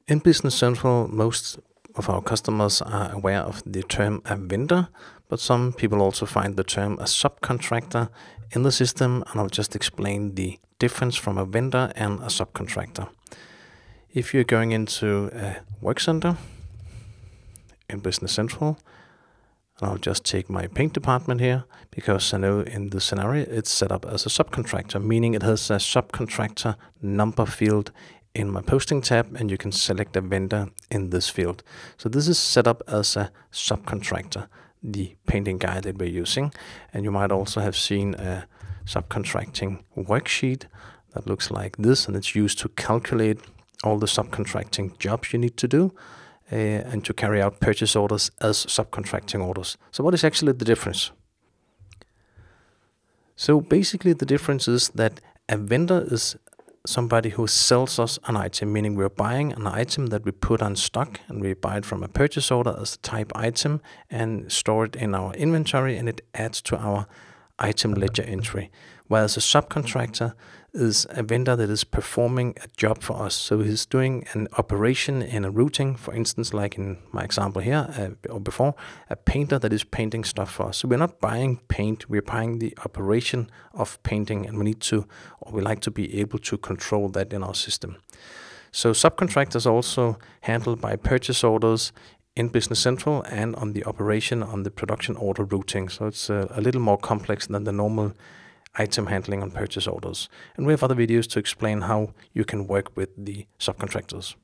In Business Central, most of our customers are aware of the term a vendor, but some people also find the term a subcontractor in the system, and I'll just explain the difference from a vendor and a subcontractor. If you're going into a work center in Business Central, and I'll just take my paint department here, because I know in the scenario it's set up as a subcontractor, meaning it has a subcontractor number field in my posting tab, and you can select a vendor in this field. So this is set up as a subcontractor, the painting guide that we're using. And you might also have seen a subcontracting worksheet that looks like this, and it's used to calculate all the subcontracting jobs you need to do and to carry out purchase orders as subcontracting orders. So what is actually the difference? So basically the difference is that a vendor is somebody who sells us an item, meaning we're buying an item that we put on stock, and we buy it from a purchase order as a type item and store it in our inventory, and it adds to our item ledger entry. Whereas a subcontractor is a vendor that is performing a job for us. So he's doing an operation in a routing, for instance, like in my example here or before, a painter that is painting stuff for us. So we're not buying paint, we're buying the operation of painting, and we like to be able to control that in our system. So subcontractors are also handled by purchase orders in Business Central and on the operation on the production order routing. So it's a little more complex than the normal item handling on purchase orders. And we have other videos to explain how you can work with the subcontractors.